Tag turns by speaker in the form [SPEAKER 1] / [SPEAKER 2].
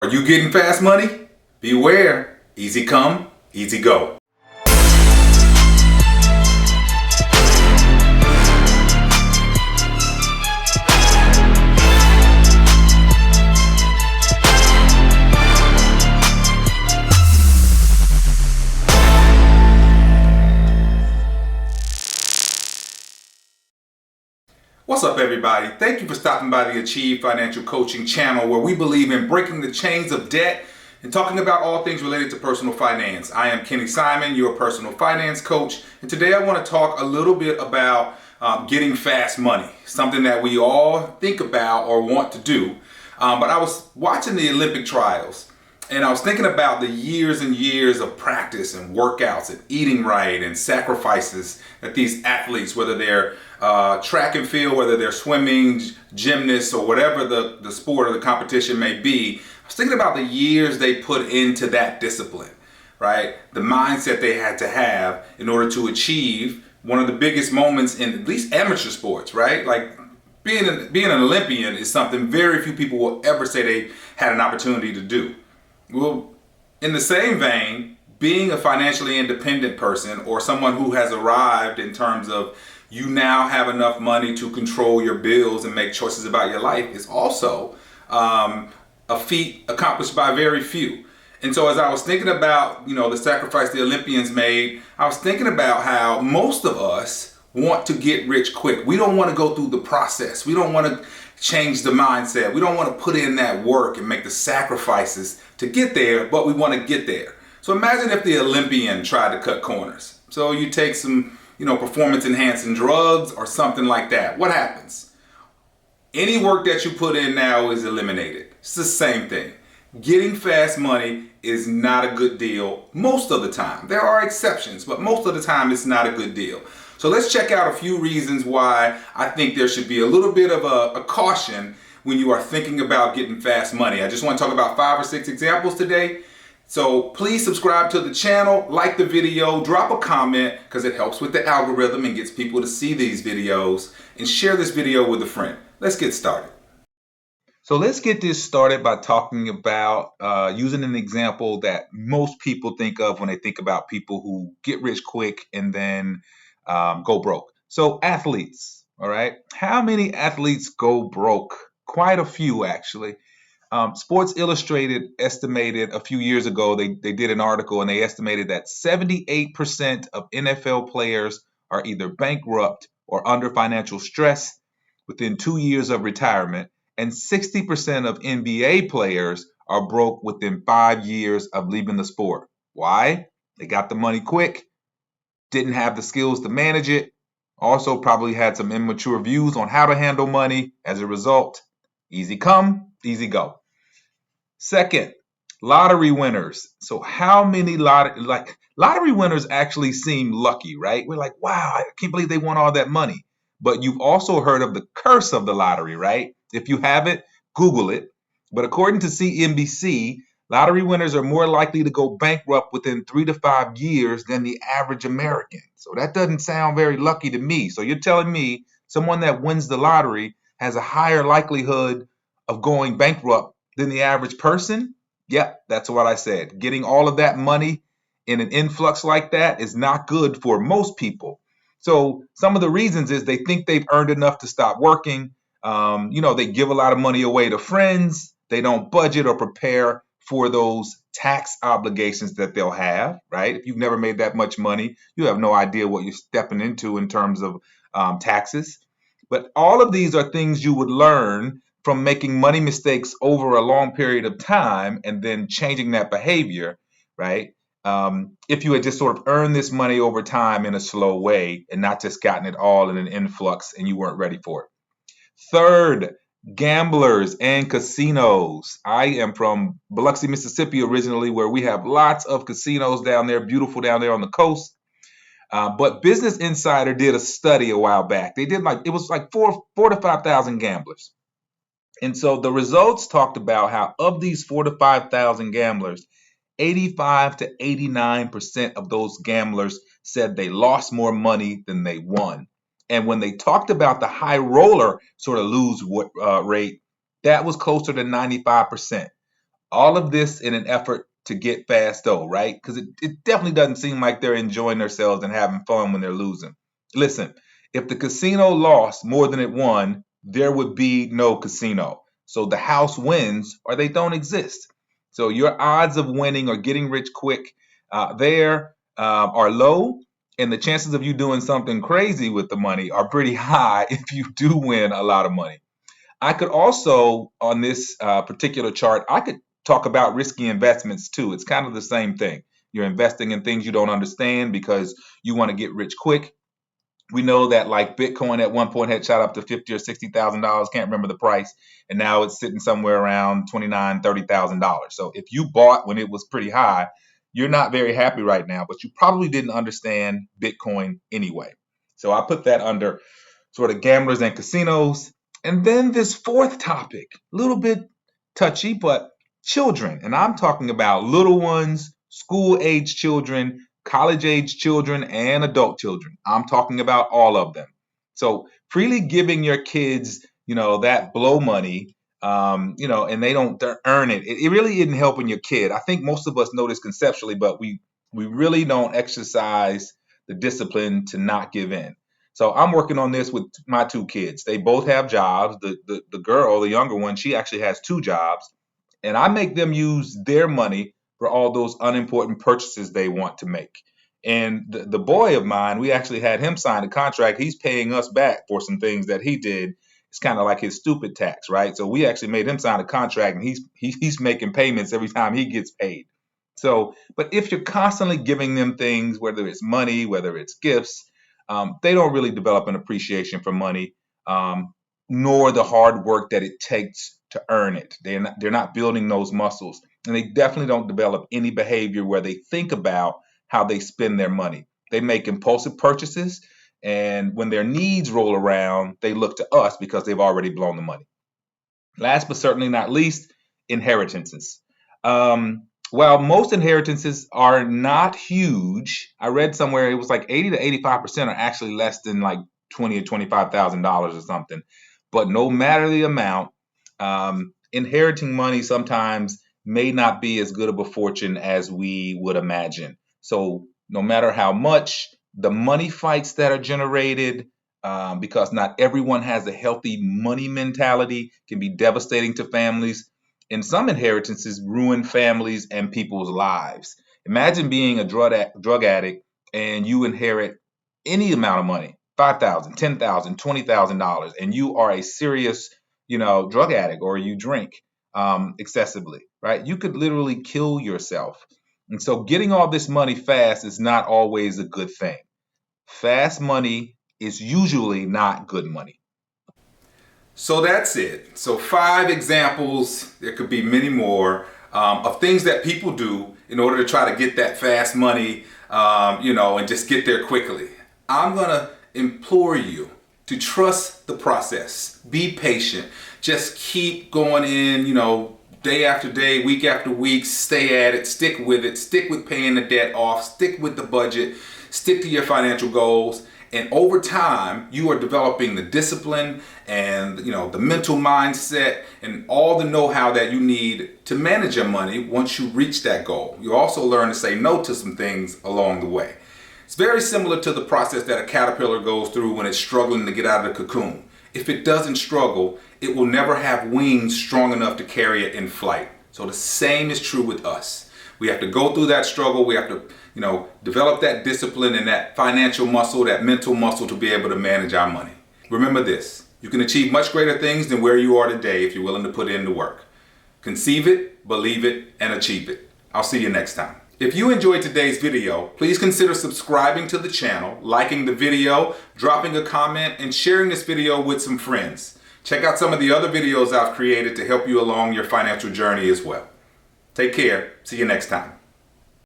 [SPEAKER 1] Are you getting fast money? Beware, easy come, easy go. What's up, everybody? Thank you for stopping by the Achieve Financial Coaching channel, where we believe in breaking the chains of debt and talking about all things related to personal finance. I am Kenny Simon, your personal finance coach, and today I want to talk a little bit about getting fast money, something that we all think about or want to do. But I was watching the Olympic trials, and I was thinking about the years and years of practice and workouts and eating right and sacrifices that these athletes, whether they're track and field, whether they're swimming, gymnasts, or whatever the sport or the competition may be, I was thinking about the years they put into that discipline, right? The mindset they had to have in order to achieve one of the biggest moments in at least amateur sports, right? Like being an Olympian is something very few people will ever say they had an opportunity to do. Well, in the same vein, being a financially independent person or someone who has arrived in terms of you now have enough money to control your bills and make choices about your life is also a feat accomplished by very few. And so as I was thinking about, the sacrifice the Olympians made, I was thinking about how most of us want to get rich quick. We don't want to go through the process. We don't want to change the mindset. We don't want to put in that work and make the sacrifices to get there, but we want to get there. So imagine if the Olympian tried to cut corners. So you take some, performance enhancing drugs or something like that. What happens? Any work that you put in now is eliminated. It's the same thing. Getting fast money is not a good deal most of the time. There are exceptions, but most of the time it's not a good deal. So let's check out a few reasons why I think there should be a little bit of a caution when you are thinking about getting fast money. I just want to talk about 5 or 6 examples today. So please subscribe to the channel, like the video, drop a comment because it helps with the algorithm and gets people to see these videos, and share this video with a friend. Let's get started. So let's get this started by talking about using an example that most people think of when they think about people who get rich quick and then go broke. So athletes, all right? How many athletes go broke? Quite a few, actually. Sports Illustrated estimated a few years ago, they did an article and they estimated that 78% of NFL players are either bankrupt or under financial stress within 2 years of retirement, and 60% of NBA players are broke within 5 years of leaving the sport. Why? They got the money quick, didn't have the skills to manage it, also probably had some immature views on how to handle money. As a result, easy come, easy go. Second, lottery winners. So how many lottery winners actually seem lucky, right? We're like, wow, I can't believe they won all that money. But you've also heard of the curse of the lottery, right? If you haven't, Google it. But according to CNBC, lottery winners are more likely to go bankrupt within 3 to 5 years than the average American. So that doesn't sound very lucky to me. So you're telling me someone that wins the lottery has a higher likelihood of going bankrupt than the average person? Yep, that's what I said. Getting all of that money in an influx like that is not good for most people. So some of the reasons is they think they've earned enough to stop working. They give a lot of money away to friends. They don't budget or prepare for those tax obligations that they'll have, right? If you've never made that much money, you have no idea what you're stepping into in terms of taxes. But all of these are things you would learn from making money mistakes over a long period of time and then changing that behavior, right? If you had just sort of earned this money over time in a slow way and not just gotten it all in an influx and you weren't ready for it. Third, gamblers and casinos. I am from Biloxi, Mississippi originally, where we have lots of casinos down there, beautiful down there on the coast. But Business Insider did a study a while back. They did it was like 4,000 to 5,000 gamblers. And so the results talked about how of these 4,000 to 5,000 gamblers, 85 to 89% of those gamblers said they lost more money than they won. And when they talked about the high roller sort of lose rate, that was closer to 95%. All of this in an effort to get fast dough, right? Because it definitely doesn't seem like they're enjoying themselves and having fun when they're losing. Listen, if the casino lost more than it won, there would be no casino. So the house wins or they don't exist. So your odds of winning or getting rich quick there are low. And the chances of you doing something crazy with the money are pretty high if you do win a lot of money. I could also, on this particular chart, I could talk about risky investments too. It's kind of the same thing. You're investing in things you don't understand because you want to get rich quick. We know that like Bitcoin at one point had shot up to $50,000 or $60,000. Can't remember the price, and now it's sitting somewhere around $29,000, $30,000. So if you bought when it was pretty high, you're not very happy right now. But you probably didn't understand Bitcoin anyway. So I put that under sort of gamblers and casinos. And then this fourth topic, a little bit touchy, but children. And I'm talking about little ones, school age children, college age children, and adult children. I'm talking about all of them. So freely giving your kids, that blow money, and they don't earn it. It really isn't helping your kid. I think most of us know this conceptually, but we really don't exercise the discipline to not give in. So I'm working on this with my two kids. They both have jobs. The girl, the younger one, she actually has two jobs. And I make them use their money for all those unimportant purchases they want to make. And the boy of mine, we actually had him sign a contract. He's paying us back for some things that he did. It's kind of like his stupid tax, right? So we actually made him sign a contract, and he's making payments every time he gets paid. So, but if you're constantly giving them things, whether it's money, whether it's gifts, they don't really develop an appreciation for money, nor the hard work that it takes to earn it. They're not building those muscles, and they definitely don't develop any behavior where they think about how they spend their money. They make impulsive purchases, and when their needs roll around, they look to us because they've already blown the money. Last but certainly not least, inheritances. While most inheritances are not huge, I read somewhere it was like 80 to 85% are actually less than like $20,000 or $25,000 or something. But no matter the amount, inheriting money sometimes may not be as good of a fortune as we would imagine. So no matter how much, the money fights that are generated, because not everyone has a healthy money mentality, can be devastating to families. And some inheritances ruin families and people's lives. Imagine being a drug addict and you inherit any amount of money, $5,000, $10,000, $20,000, and you are a serious, drug addict, or you drink excessively, right? You could literally kill yourself. And so getting all this money fast is not always a good thing. Fast money is usually not good money. So that's it. So 5 examples, there could be many more, of things that people do in order to try to get that fast money, and just get there quickly. I'm going to implore you to trust the process. Be patient. Just keep going in, day after day, week after week. Stay at it. Stick with it. Stick with paying the debt off. Stick with the budget. Stick to your financial goals. And over time, you are developing the discipline and the mental mindset and all the know-how that you need to manage your money once you reach that goal. You also learn to say no to some things along the way. It's very similar to the process that a caterpillar goes through when it's struggling to get out of the cocoon. If it doesn't struggle, it will never have wings strong enough to carry it in flight. So the same is true with us. We have to go through that struggle. We have to develop that discipline and that financial muscle, that mental muscle to be able to manage our money. Remember this, you can achieve much greater things than where you are today if you're willing to put in the work. Conceive it, believe it, and achieve it. I'll see you next time. If you enjoyed today's video, please consider subscribing to the channel, liking the video, dropping a comment, and sharing this video with some friends. Check out some of the other videos I've created to help you along your financial journey as well. Take care. See you next time.